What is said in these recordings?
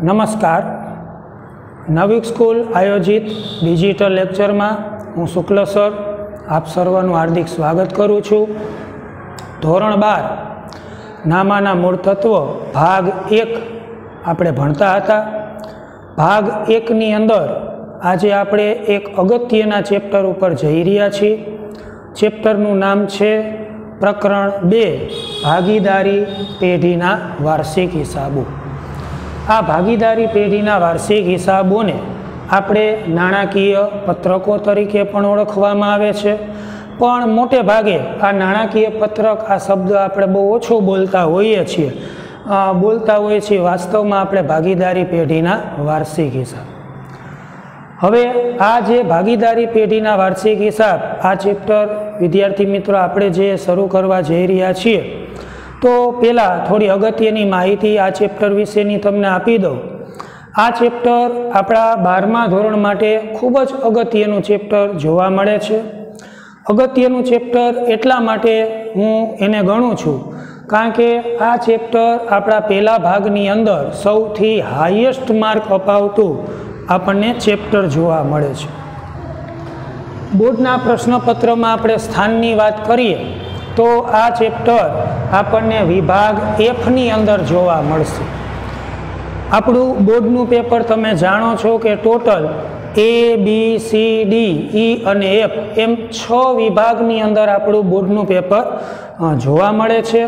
नमस्कार। नवीक स्कूल आयोजित digital lecture में हूँ शुक्ल सर आप सर्वનું हार्दिक स्वागत करूँ छूँ। धोरण 12 नामाना मूळ तत्व भाग 1 આપણે ભણતા હતા। ભાગ 1 ની અંદર આજે આપણે એક અગત્યના ચેપ્ટર ઉપર જઈ રહ્યા છીએ। ચેપ્ટરનું નામ છે પ્રકરણ 2 ભાગીદારી પેઢીના વાર્ષિક હિસાબો। आ भागीदारी पेढ़ीना वार्षिक हिसाबों ने आपणे नाणाकीय पत्रकों तरीके पण ओळखवामां आवे छे। पण मोटे भागे आ नाणाकीय पत्रक आ शब्द आपणे बहु ओछो बोलता होईए छीए वास्तव में आपणे भागीदारी पेढ़ीना वार्षिक हिसाब। हवे आ जे भागीदारी पेढ़ीना वार्षिक हिसाब आ चेप्टर विद्यार्थी मित्रों आपणे जे शरू करवा जई रह्या छीए तो पहला थोड़ी अगत्यनी माहिती आ चेप्टर विशेनी तमने आपी दऊं। आ चेप्टर आपणा 12मा धोरण माटे खूब ज अगत्यनुं चेप्टर जोवा मळे छे। अगत्यनुं चेप्टर एटला माटे हूँ एने गणुं छुं कारण के आ चेप्टर आपणा पहला भागनी अंदर सौथी हाईएस्ट मार्क अपावतुं आपणने चेप्टर जोवा मळे छे। बोर्डना प्रश्नपत्रमां आपणे स्थाननी वात करीए तो आ चेप्टर आपने विभाग एफ नी अंदर जोवा मळशे। आपणुं बोर्डनुं पेपर तमे जाणो छो कि total A B C D E अने एफ एम 6 विभागनी अंदर आपणुं बोर्डनुं पेपर जोवा मळे छे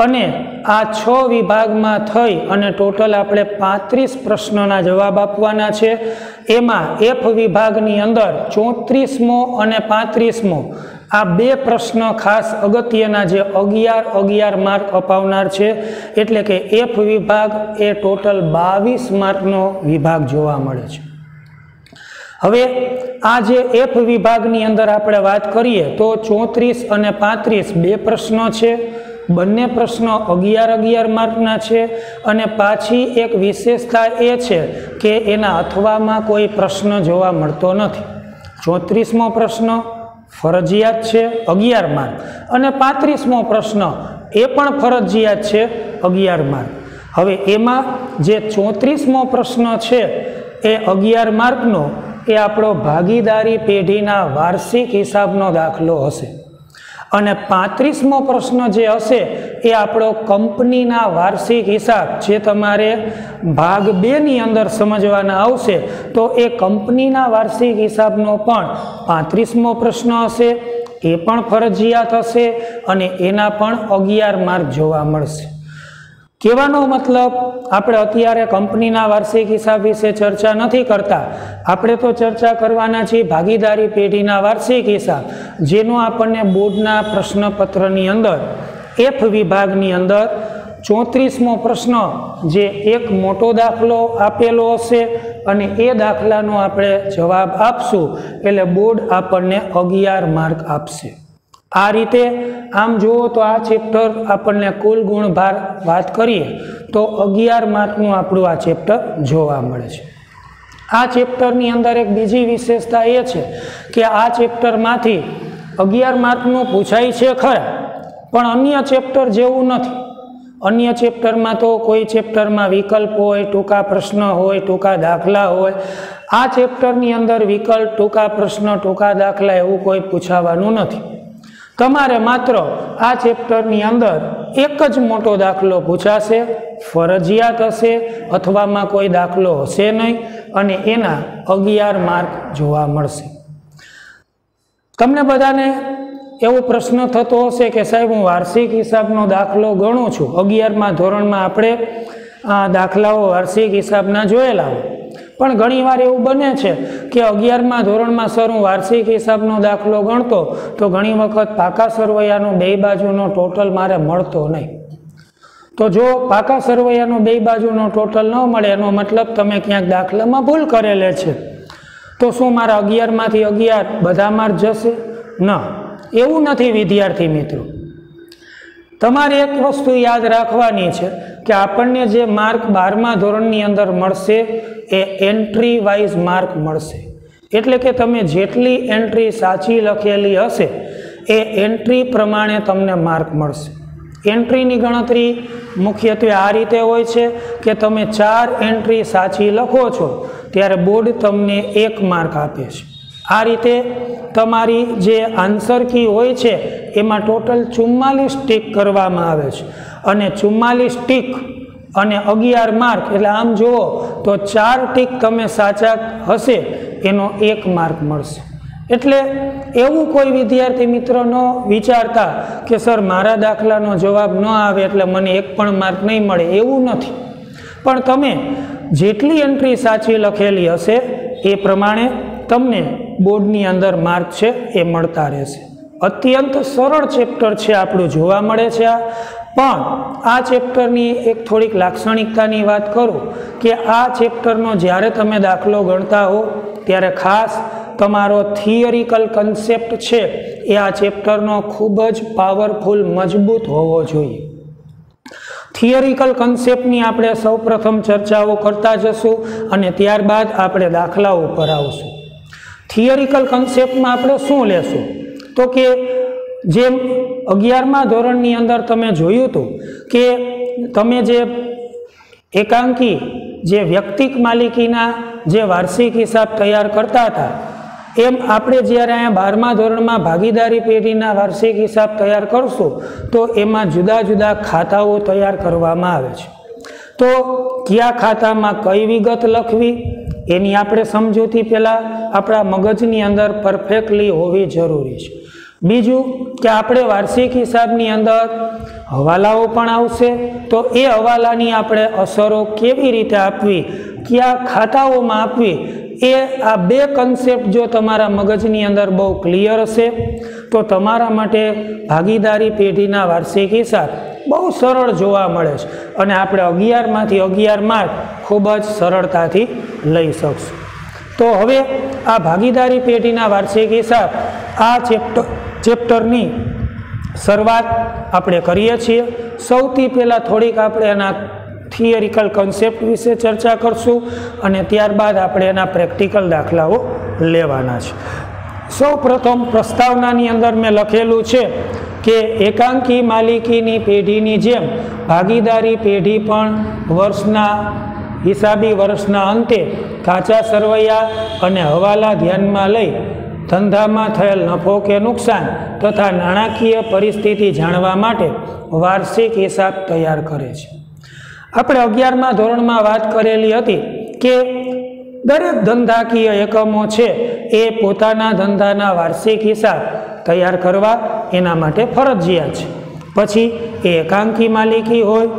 अने आ 6 विभागमां थई अने टोटल आपणे 35 प्रश्नोना जवाब आपवाना छे। एमां एफ विभागनी अंदर 34मो अने 35मो आ 2 प्रश्न खास अगत्यना जे 11 मार्क अपावनार छे एटले के एफ विभाग ए टोटल 22 मार्कनो विभाग जोवा मळे छे। हवे आ जे एफ विभागनी अंदर आपणे वात करीए तो 34 अने 35 2 प्रश्नो छे। बंने प्रश्नो 11 मार्कना छे अने पाछी एक विशेषता ए छे के एना अथवामां कोई प्रश्न जोवा मळतो नथी। 34मो प्रश्न फरजियात छे 11 मार्क अने 35मो प्रश्न ए पण फरजियात छे 11 मार्क। हवे एमां जे 34मो प्रश्न छे ए 11 मार्कनो ए आपणो भागीदारी पेढ़ीना वार्षिक हिसाबनो दाखलो हशे अने 35मो प्रश्न जे हशे ए आपणो कंपनीना वार्षिक हिसाब जे तमारे भाग 2 नी अंदर समजवाना आवशे तो ए कंपनीना वार्षिक हिसाबनो पण 35मो प्रश्न हशे ए पण फरजियात हशे अने एना पण 11 मार्क जोवा मळशे। कहेवानो मतलब आपणे अत्यारे कंपनीना वार्षिक हिसाब विषे चर्चा नहीं करता। आपणे तो चर्चा करवाना छीए भागीदारी पेढ़ीना वार्षिक हिसाब जेनो आपणे बोर्डना प्रश्नपत्रनी अंदर एफ विभागनी अंदर 34मो प्रश्न जे एक मोटो दाखलो आपेलो हशे अने ए दाखलानो आपणे जवाब आपशुं एटले बोर्ड आपणे 11 मार्क आपशे। आ रीते आम जुओ तो आ चेप्टर आपने कुल गुण भार बात करिए तो 11 मार्कनु आपणुं आ चेप्टर जोवा मळे छे। आ चेप्टरनी अंदर एक बीजी विशेषता ए छे कि आ चेप्टरमांथी 11 मार्कनु पूछाय छे खरा पण अन्य चेप्टर जेवुं नथी। अन्य चेप्टर में तो कोई चेप्टर में विकल्प होय, टूका प्रश्न होय, टूका दाखला होय। आ चेप्टरनी अंदर विकल्प, टूका प्रश्न, टूका दाखला एवुं कोई पूछावानुं नथी। तमारे मात्र आ चेप्टरनी अंदर एक ज मोटो दाखलो पूछाशे, फरजियात हशे अथवा में कोई दाखलो हशे नहीं अने एना 11 मार्क जोवा मळशे। तमने बधाने एवो प्रश्न थतो हशे कि साहेब हूँ वार्षिक हिसाबनो दाखलो गणुं छुं। 11मा धोरणमां आपणे दाखलाओ वार्षिक हिसाबना जोयेला होय पण घणीवार एवुं बने छे कि 11मा धोरणमां सर हूँ वार्षिक हिसाबनो दाखलो गणतो तो घणी वखत पाका सरवैयानो 2 बाजुनो टोटल मारे मळतो नहीं। तो जो पाका सरवैयानो 2 बाजुनो टोटल न मळे एनो मतलब तमे क्यांक दाखलामां भूल करेले छे तो शुं मारा 11मांथी 11 बधा मार्क जशे? न, एवुं नथी विद्यार्थी मित्रों। तमारे एक वस्तु याद राखवानी छे कि आपने जे मार्क 12मा धोरणनी अंदर मळशे ए एंट्री वाइज मार्क मळशे एटले के तमे जेटली एंट्री साची लखेली हशे ए एंट्री प्रमाणे तमने मार्क मळशे। एंट्रीनी गणतरी मुख्यत्वे आ रीते होय छे કે તમે 4 એન્ટ્રી સાચી લખો છો ત્યારે બોર્ડ તમને 1 માર્ક આપે છે। આ રીતે તમારી જે આન્સર કી હોય છે એમાં ટોટલ 44 ટીક કરવામાં આવે છે અને 44 ટીક અને 11 માર્ક, એટલે આમ જુઓ તો 4 ટીક તમે સાચા હશે એનો 1 માર્ક મળશે। એટલે એવું કોઈ વિદ્યાર્થી મિત્ર ન વિચારતા કે સર મારા દાખલાનો જવાબ ન આવે એટલે મને 1 પણ માર્ક નહીં મળે, એવું નથી। પણ તમે જેટલી એન્ટ્રી સાચી લખેલી હશે એ પ્રમાણે તમને બોર્ડની અંદર માર્ક છે એ મળતા રહેશે। અત્યંત સરળ ચેપ્ટર છે આપણું જોવા મળે છે આ, પણ આ ચેપ્ટરની એક થોડીક લાક્ષણિકતાની વાત કરું કે આ ચેપ્ટરનો જ્યારે તમે દાખલો ગણતા હો ત્યારે ખાસ તમારો થિયરિકલ કન્સેપ્ટ છે એ આ ચેપ્ટરનો ખૂબ જ પાવરફુલ મજબૂત હોવો જોઈએ। થિયરિકલ કન્સેપ્ટની આપણે સૌપ્રથમ ચર્ચાઓ કરતા જશું અને ત્યારબાદ આપણે દાખલા ઉપર આવશું। થિયરિકલ કન્સેપ્ટમાં આપણે શું લેશું તો કે જેમ 11મા ધોરણની અંદર તમે જોયું હતું કે તમે જે એકાંકી જે વ્યક્તિક માલિકીના જે વાર્ષિક હિસાબ તૈયાર કરતા હતા એમ આપણે જ્યારે અહીંયા 12મા ધોરણમાં ભાગીદારી પેઢીના વાર્ષિક હિસાબ તૈયાર કરશું તો એમાં જુદા જુદા ખાતાઓ તૈયાર કરવામાં આવે છે। તો કયા ખાતામાં કઈ વિગત લખવી એની આપણે સમજૂતી પહેલાં આપણા મગજની અંદર પરફેક્ટલી હોવી જરૂરી છે। બીજું કે આપણે વાર્ષિક હિસાબની અંદર હવાલાઓ પણ આવશે, તો એ હવાલાની આપણે અસરો કેવી રીતે આપવી, કયા ખાતાઓમાં આપવી, એ આ 2 કન્સેપ્ટ જો તમારા મગજની અંદર બહુ ક્લિયર હશે તો તમારા માટે ભાગીદારી પેઢીના વાર્ષિક હિસાબ બહુ સરળ જોવા મળે છે અને આપણે 11માંથી 11 માર્ક ખૂબ જ સરળતાથી લઈ શકશું। તો હવે આ ભાગીદારી પેઢીના વાર્ષિક હિસાબ આ ચેપ્ટરની શરૂઆત આપણે કરીએ છીએ। સૌથી પહેલાં થોડીક આપણે એના થિયરિકલ કન્સેપ્ટ વિશે ચર્ચા કરશું અને ત્યારબાદ આપણે એના પ્રેક્ટિકલ દાખલાઓ લેવાના છે। સૌ પ્રથમ પ્રસ્તાવનાની અંદર મેં લખેલું છે કે એકાંકી માલિકીની પેઢીની જેમ ભાગીદારી પેઢી પણ હિસાબી વર્ષના અંતે કાચા સરવૈયા અને હવાલા ધ્યાનમાં લઈ ધંધામાં થયેલ નફો કે નુકસાન તથા નાણાકીય પરિસ્થિતિ જાણવા માટે વાર્ષિક હિસાબ તૈયાર કરે છે। આપણે 11મા ધોરણમાં વાત કરેલી હતી કે દરેક ધંધાકીય એકમો છે એ પોતાના ધંધાના વાર્ષિક હિસાબ તૈયાર કરવા એના માટે ફરજિયાત છે। પછી એ એકાંકી માલિકી હોય,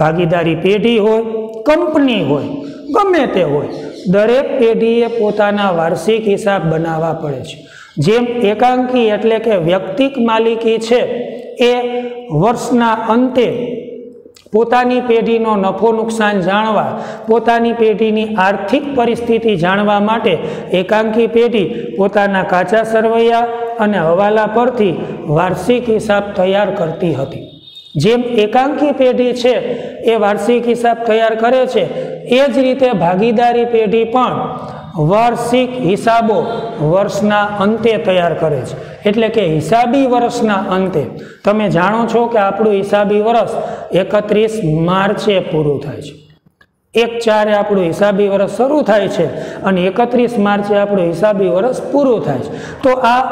ભાગીદારી પેઢી હોય, કંપની હોય, ગમે તે હોય, દરેક પેઢીએ પોતાના વાર્ષિક હિસાબ બનાવવા પડે છે। જેમ એકાંકી એટલે કે વ્યક્તિક માલિકી છે એ વર્ષના અંતે પોતાની પેઢીનો નફો નુકસાન જાણવા, પોતાની પેઢીની આર્થિક પરિસ્થિતિ જાણવા માટે એકાંકી પેઢી પોતાના કાચા સરવૈયા અને હવાલા પરથી વાર્ષિક હિસાબ તૈયાર કરતી હતી। જેમ એકાંકી પેઢી છે એ વાર્ષિક હિસાબ તૈયાર કરે છે એ જ રીતે ભાગીદારી પેઢી પણ વાર્ષિક હિસાબો વર્ષના અંતે તૈયાર કરે છે। એટલે કે હિસાબી વર્ષના અંતે તમે જાણો છો કે આપણું હિસાબી વર્ષ 31 માર્ચે પૂરું થાય છે। 1/4 આપણું હિસાબી વર્ષ શરૂ થાય છે અને 31 માર્ચે આપણું હિસાબી વર્ષ પૂરું થાય છે। તો આ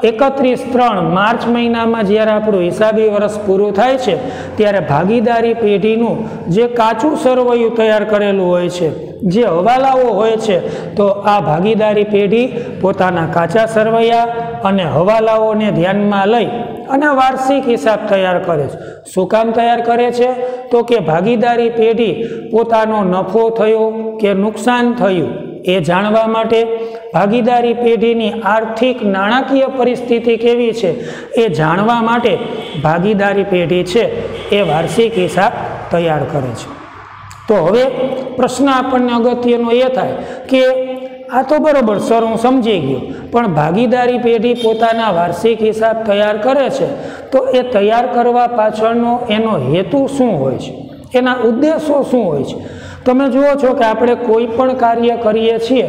31/3 માર્ચ મહિનામાં જ્યારે આપણું હિસાબી વર્ષ પૂરું થાય છે ત્યારે ભાગીદારી પેઢીનું જે કાચું સરવૈયું તૈયાર કરેલું હોય છે, જે હવાલાઓ હોય છે, તો આ ભાગીદારી પેઢી પોતાના કાચા સરવૈયા અને હવાલાઓને ધ્યાનમાં લઈ અને વાર્ષિક હિસાબ તૈયાર કરે છે। શું કામ તૈયાર કરે છે તો કે ભાગીદારી પેઢી પોતાનો નફો થયો કે નુકસાન થયું એ જાણવા માટે, ભાગીદારી પેઢીની આર્થિક નાણાકીય પરિસ્થિતિ કેવી છે એ જાણવા માટે ભાગીદારી પેઢી છે એ વાર્ષિક હિસાબ તૈયાર કરે છે। તો હવે પ્રશ્ન આપણને અગત્યનો એ થાય કે આ તો બરોબર સર, હું સમજી ગયો, પણ ભાગીદારી પેઢી પોતાના વાર્ષિક હિસાબ તૈયાર કરે છે તો એ તૈયાર કરવા પાછળનો એનો હેતુ શું હોય છે, એના ઉદ્દેશો શું હોય છે? તમે જુઓ છો કે આપણે કોઈ પણ કાર્ય કરીએ છીએ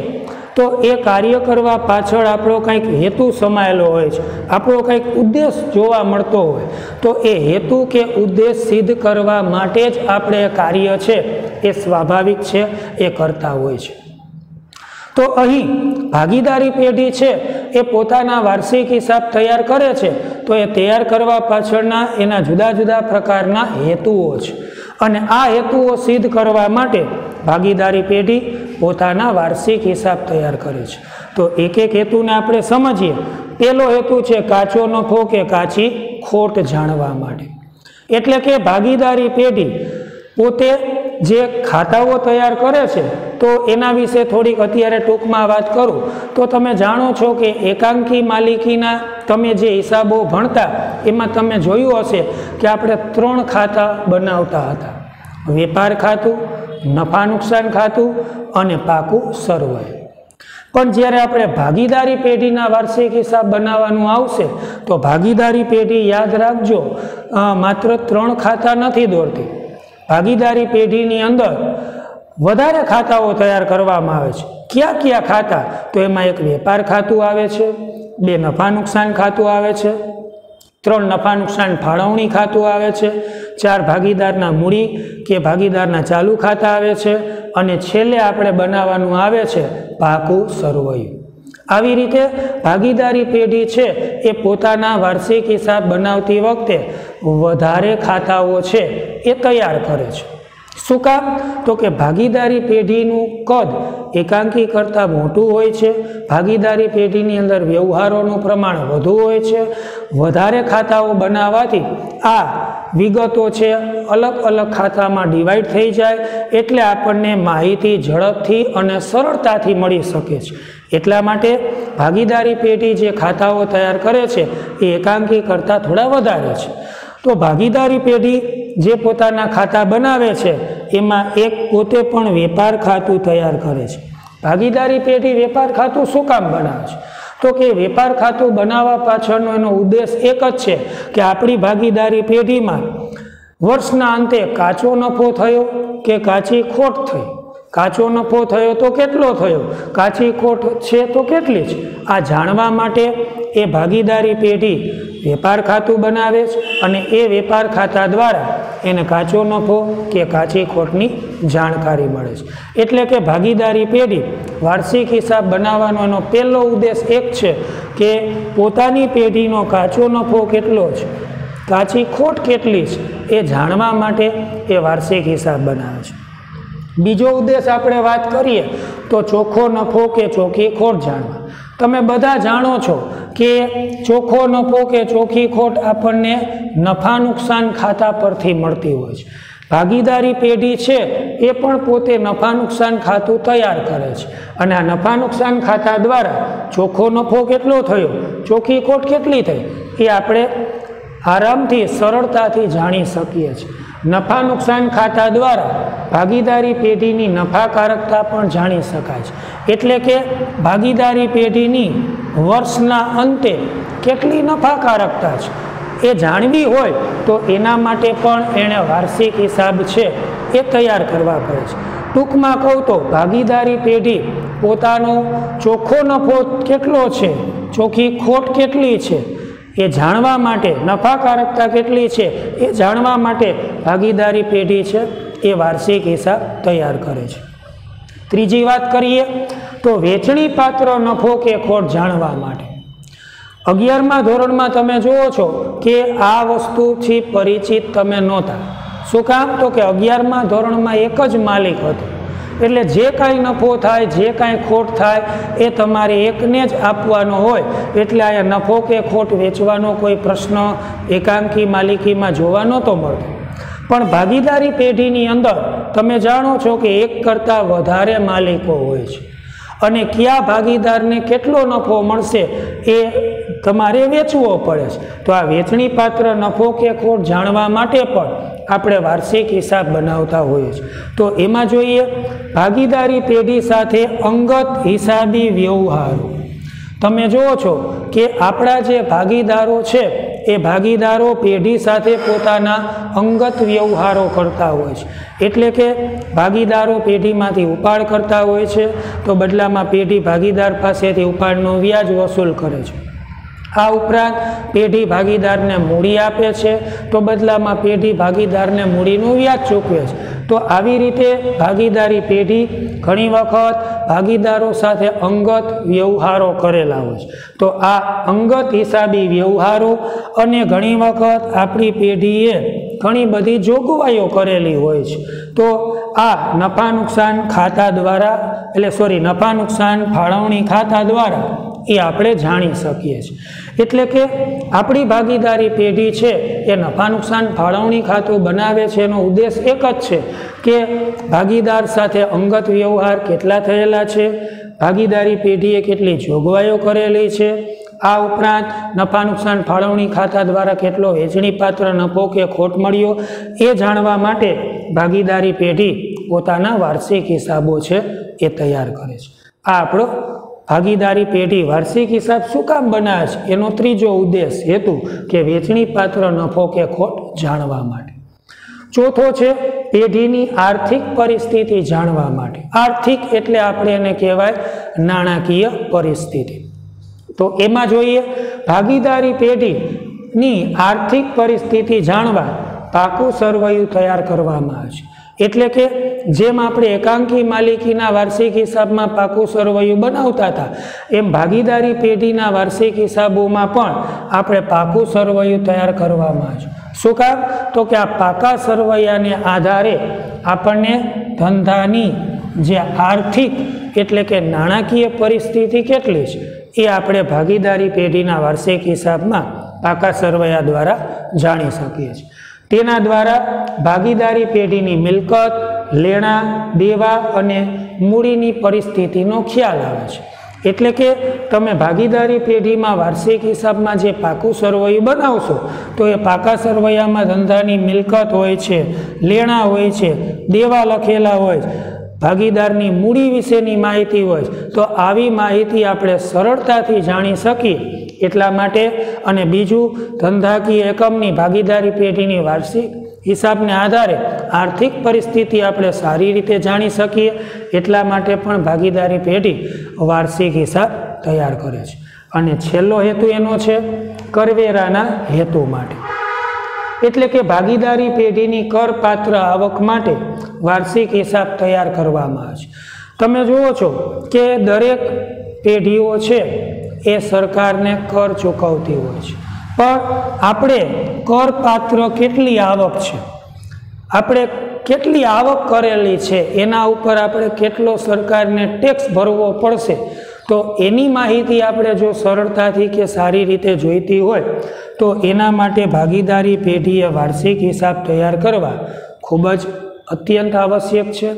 તો એ કાર્ય કરવા પાછળ આપણો કંઈક હેતુ સમાયેલો હોય છે, આપણો કંઈક ઉદ્દેશ જોવા મળતો હોય, તો એ હેતુ કે ઉદ્દેશ સિદ્ધ કરવા માટે જ આપણે કાર્ય છે એ સ્વાભાવિક છે, એ કરતા હોય છે। તો અહીં ભાગીદારી પેઢી છે એ પોતાના વાર્ષિક હિસાબ તૈયાર કરે છે, તો એ તૈયાર કરવા પાછળના એના જુદા જુદા પ્રકારના હેતુઓ છે, અને આ હેતુઓ સિદ્ધ કરવા માટે ભાગીદારી પેઢી પોતાના વાર્ષિક હિસાબ તૈયાર કરે છે। તો એક એક હેતુને આપણે સમજીએ। પહેલો હેતુ છે કાચો નફો કે કાચી ખોટ જાણવા માટે। એટલે કે ભાગીદારી પેઢી પોતે જે ખાતાઓ તૈયાર કરે છે, તો એના વિશે થોડીક અત્યારે ટૂંકમાં વાત કરું તો તમે જાણો છો કે એકાંકી માલિકીના તમે જે હિસાબો ભણતા એમાં તમે જોયું હશે કે આપણે 3 ખાતા બનાવતા હતા: વેપાર ખાતું, નફા નુકસાન ખાતું અને પાકું સરવૈયું। પણ જ્યારે આપણે ભાગીદારી પેઢીના વાર્ષિક હિસાબ બનાવવાનું આવશે તો ભાગીદારી પેઢી યાદ રાખજો માત્ર 3 ખાતા નથી દોરતી। ભાગીદારી પેઢીની અંદર વધારે ખાતાઓ તૈયાર કરવામાં આવે છે। કયા કયા ખાતા? તો એમાં એક વેપાર ખાતું આવે છે, 2 નફા નુકસાન ખાતું આવે છે, 3 નફા નુકસાન ફાળવણી ખાતું આવે છે, 4 ભાગીદારના મૂડી કે ભાગીદારના ચાલુ ખાતા આવે છે, અને છેલ્લે આપણે બનાવવાનું આવે છે પાકું સરવૈયું। આવી રીતે ભાગીદારી પેઢી છે એ પોતાના વાર્ષિક હિસાબ બનાવતી વખતે વધારે ખાતાઓ છે એ તૈયાર કરે છે। શું કામ? તો કે ભાગીદારી પેઢીનું કદ એકાંકી કરતાં મોટું હોય છે, ભાગીદારી પેઢીની અંદર વ્યવહારોનું પ્રમાણ વધુ હોય છે। વધારે ખાતાઓ બનાવવાથી આ વિગતો છે અલગ અલગ ખાતામાં ડિવાઈડ થઈ જાય, એટલે આપણને માહિતી ઝડપથી અને સરળતાથી મળી શકે છે। એટલા માટે ભાગીદારી પેઢી જે ખાતાઓ તૈયાર કરે છે એ એકાંકી કરતાં થોડા વધારે છે। તો ભાગીદારી પેઢી જે પોતાના ખાતા બનાવે છે એમાં એક પોતે પણ વેપાર ખાતું તૈયાર કરે છે। ભાગીદારી પેઢી વેપાર ખાતું શું કામ બનાવે છે? તો કે વેપાર ખાતું બનાવવા પાછળનો એનો ઉદ્દેશ એક જ છે કે આપણી ભાગીદારી પેઢીમાં વર્ષના અંતે કાચો નફો થયો કે કાચી ખોટ થઈ, કાચો નફો થયો તો કેટલો થયો, કાચી ખોટ છે તો કેટલી છે, આ જાણવા માટે એ ભાગીદારી પેઢી વેપાર ખાતું બનાવે છે, અને એ વેપાર ખાતા દ્વારા એને કાચો નફો કે કાચી ખોટની જાણકારી મળે છે। એટલે કે ભાગીદારી પેઢી વાર્ષિક હિસાબ બનાવવાનો એનો પહેલો ઉદ્દેશ એક છે કે પોતાની પેઢીનો કાચો નફો કેટલો છે, કાચી ખોટ કેટલી છે, એ જાણવા માટે એ વાર્ષિક હિસાબ બનાવે છે। બીજો ઉદ્દેશ આપણે વાત કરીએ તો ચોખ્ખો નફો કે ચોખ્ખી ખોટ જાણવા। તમે બધા જાણો છો કે ચોખ્ખો નફો કે ચોખ્ખી ખોટ આપણને નફા નુકસાન ખાતા પરથી મળતી હોય છે। ભાગીદારી પેઢી છે એ પણ પોતે નફા નુકસાન ખાતું તૈયાર કરે છે, અને આ નફા નુકસાન ખાતા દ્વારા ચોખ્ખો નફો કેટલો થયો, ચોખ્ખી ખોટ કેટલી થઈ, એ આપણે આરામથી સરળતાથી જાણી શકીએ છીએ। નફા નુકસાન ખાતા દ્વારા ભાગીદારી પેઢીની નફાકારકતા પણ જાણી શકાય છે। એટલે કે ભાગીદારી પેઢીની વર્ષના અંતે કેટલી નફાકારકતા છે એ જાણવી હોય તો એના માટે પણ એણે વાર્ષિક હિસાબ છે એ તૈયાર કરવા પડે છે। ટૂંકમાં કહું તો ભાગીદારી પેઢી પોતાનો ચોખ્ખો નફો કેટલો છે, ચોખ્ખી ખોટ કેટલી છે એ જાણવા માટે, નફાકારકતા કેટલી છે એ જાણવા માટે ભાગીદારી પેઢી છે એ વાર્ષિક હિસાબ તૈયાર કરે છે। ત્રીજી વાત કરીએ તો વેચણી પાત્ર નફો કે ખોટ જાણવા માટે 11મા ધોરણમાં તમે જુઓ છો કે આ વસ્તુથી પરિચિત તમે નહોતા। શું કામ? તો કે 11મા ધોરણમાં એક જ માલિક હતો, એટલે જે કાંઈ નફો થાય, જે કાંઈ ખોટ થાય એ તમારે એકને જ આપવાનો હોય, એટલે અહીંયા નફો કે ખોટ વેચવાનો કોઈ પ્રશ્ન એકાંકી માલિકીમાં જોવા નહોતો મળતો। પણ ભાગીદારી પેઢીની અંદર તમે જાણો છો કે એક કરતાં વધારે માલિકો હોય છે, અને કયા ભાગીદારને કેટલો નફો મળશે એ તમારે વેચવો પડે છે। તો આ વેચણી પાત્ર નફો કે ખોટ જાણવા માટે પણ આપણે વાર્ષિક હિસાબ બનાવતા હોઈએ છીએ। તો એમાં જોઈએ ભાગીદારી પેઢી સાથે અંગત હિસાબી વ્યવહારો। તમે જુઓ છો કે આપણા જે ભાગીદારો છે એ ભાગીદારો પેઢી સાથે પોતાના અંગત વ્યવહારો કરતા હોય છે। એટલે કે ભાગીદારો પેઢીમાંથી ઉપાડ કરતા હોય છે, તો બદલામાં પેઢી ભાગીદાર પાસેથી ઉપાડનું વ્યાજ વસૂલ કરે છે। આ ઉપરાંત પેઢી ભાગીદારને મૂડી આપે છે, તો બદલામાં પેઢી ભાગીદારને મૂડીનું વ્યાજ ચૂકવે છે। તો આવી રીતે ભાગીદારી પેઢી ઘણી વખત ભાગીદારો સાથે અંગત વ્યવહારો કરેલા હોય છે। તો આ અંગત હિસાબી વ્યવહારો અને ઘણી વખત આપણી પેઢીએ ઘણી બધી જોગવાઈઓ કરેલી હોય છે। તો આ નફા નુકસાન ખાતા દ્વારા નફા નુકસાન ફાળવણી ખાતા દ્વારા એ આપણે જાણી શકીએ છીએ। એટલે કે આપણી ભાગીદારી પેઢી છે એ નફા નુકસાન ફાળવણી ખાતું બનાવે છે, એનો ઉદ્દેશ એક જ છે કે ભાગીદાર સાથે અંગત વ્યવહાર કેટલા થયેલા છે, ભાગીદારી પેઢીએ કેટલી જોગવાઈઓ કરેલી છે, આ ઉપરાંત નફા નુકસાન ફાળવણી ખાતા દ્વારા કેટલો વહેંચણીપાત્ર નફો કે ખોટ મળ્યો એ જાણવા માટે ભાગીદારી પેઢી પોતાના વાર્ષિક હિસાબો છે એ તૈયાર કરે છે। આ આપણો ભાગીદારી પેઢી વાર્ષિક હિસાબ શું કામ બનાવે છે એનો ત્રીજો ઉદ્દેશ હેતુ કે વહેંચણીપાત્ર નફો કે ખોટ જાણવા માટે। ચોથો છે પેઢીની આર્થિક પરિસ્થિતિ જાણવા માટે। આર્થિક એટલે આપણે એને કહેવાય નાણાકીય પરિસ્થિતિ। તો એમાં જોઈએ ભાગીદારી પેઢીની આર્થિક પરિસ્થિતિ જાણવા પાકું સરવૈયું તૈયાર કરવામાં આવે છે। એટલે કે જેમ આપણે એકાંકી માલિકીના વાર્ષિક હિસાબમાં પાકું સરવૈયું બનાવતા હતા એમ ભાગીદારી પેઢીના વાર્ષિક હિસાબોમાં પણ આપણે પાકું સરવૈયું તૈયાર કરવામાં આવે છે। શું કામ? તો કે આ પાકા સરવૈયાને આધારે આપણને ધંધાની જે આર્થિક એટલે કે નાણાકીય પરિસ્થિતિ કેટલી છે એ આપણે ભાગીદારી પેઢીના વાર્ષિક હિસાબમાં પાકા સરવૈયા દ્વારા જાણી શકીએ છીએ। તેના દ્વારા ભાગીદારી પેઢીની મિલકત, લેણા દેવા અને મૂડીની પરિસ્થિતિનો ખ્યાલ આવે છે। એટલે કે તમે ભાગીદારી પેઢીમાં વાર્ષિક હિસાબમાં જે પાકું સરવૈયું બનાવશો તો એ પાકા સરવૈયામાં ધંધાની મિલકત હોય છે, લેણા હોય છે, દેવા લખેલા હોય છે, ભાગીદારની મૂડી વિશેની માહિતી હોય તો આવી માહિતી આપણે સરળતાથી જાણી શકીએ એટલા માટે। અને બીજું, ધંધાકીય એકમની ભાગીદારી પેઢીની વાર્ષિક હિસાબને આધારે આર્થિક પરિસ્થિતિ આપણે સારી રીતે જાણી શકીએ એટલા માટે પણ ભાગીદારી પેઢી વાર્ષિક હિસાબ તૈયાર કરે છે। અને છેલ્લો હેતુ એનો છે કરવેરાના હેતુ માટે। એટલે કે ભાગીદારી પેઢીની કરપાત્ર આવક માટે વાર્ષિક હિસાબ તૈયાર કરવામાં આવે છે। તમે જુઓ છો કે દરેક પેઢીઓ છે એ સરકારને કર ચૂકવતી હોય છે, પણ આપણે કરપાત્ર કેટલી આવક છે, આપણે કેટલી આવક કરેલી છે એના ઉપર આપણે કેટલો સરકારને ટેક્સ ભરવો પડશે તો એની માહિતી આપણે જો સરળતાથી કે સારી રીતે જોઈતી હોય તો એના માટે ભાગીદારી પેઢીએ વાર્ષિક હિસાબ તૈયાર કરવા ખૂબ જ અત્યંત આવશ્યક છે,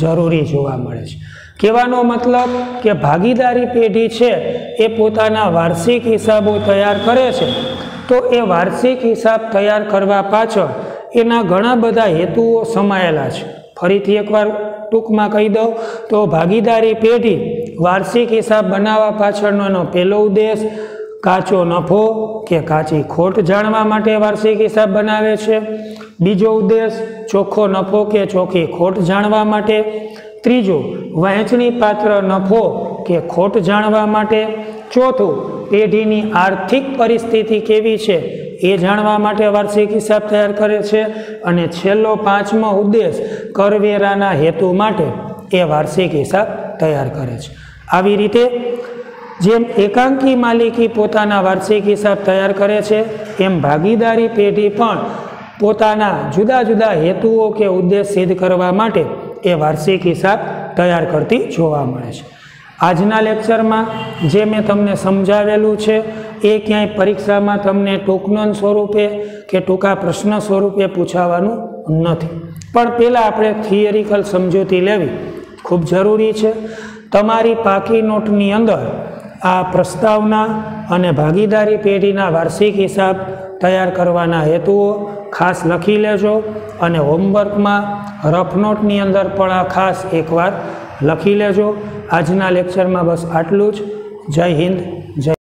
જરૂરી જોવા મળે છે। કહેવાનો મતલબ કે ભાગીદારી પેઢી છે એ પોતાના વાર્ષિક હિસાબો તૈયાર કરે છે તો એ વાર્ષિક હિસાબ તૈયાર કરવા પાછળ એના ઘણા બધા હેતુઓ સમાયેલા છે। ફરીથી એકવાર ટૂંકમાં કહી દઉં તો ભાગીદારી પેઢી વાર્ષિક હિસાબ બનાવવા પાછળનો એનો પહેલો ઉદ્દેશ કાચો નફો કે કાચી ખોટ જાણવા માટે વાર્ષિક હિસાબ બનાવે છે। બીજો ઉદ્દેશ ચોખ્ખો નફો કે ચોખ્ખી ખોટ જાણવા માટે। ત્રીજો, વહેંચણી પાત્ર નફો કે ખોટ જાણવા માટે। ચોથું, પેઢીની આર્થિક પરિસ્થિતિ કેવી છે એ જાણવા માટે વાર્ષિક હિસાબ તૈયાર કરે છે। અને છેલ્લો પાંચમો ઉદ્દેશ કરવેરાના હેતુ માટે એ વાર્ષિક હિસાબ તૈયાર કરે છે। આવી રીતે જેમ એકાંકી માલિકી પોતાના વાર્ષિક હિસાબ તૈયાર કરે છે એમ ભાગીદારી પેઢી પણ પોતાના જુદા જુદા હેતુઓ કે ઉદ્દેશ સિદ્ધ કરવા માટે એ વાર્ષિક હિસાબ તૈયાર કરતી જોવા મળે છે। આજના લેક્ચરમાં જે મેં તમને સમજાવેલું છે એ ક્યાંય પરીક્ષામાં તમને ટૂંકનોંધ સ્વરૂપે કે ટૂંકા પ્રશ્ન સ્વરૂપે પૂછાવાનું નથી, પણ પહેલાં આપણે થિયરિકલ સમજૂતી લેવી ખૂબ જરૂરી છે। તમારી પાકી નોટની અંદર આ પ્રસ્તાવના અને ભાગીદારી પેઢીના વાર્ષિક હિસાબ તૈયાર કરવાના હેતુઓ ખાસ લખી લેજો અને હોમવર્કમાં રફ નોટની અંદર પણ આ ખાસ એકવાર લખી લેજો। આજના લેક્ચરમાં બસ આટલું જ। જય હિન્દ, જય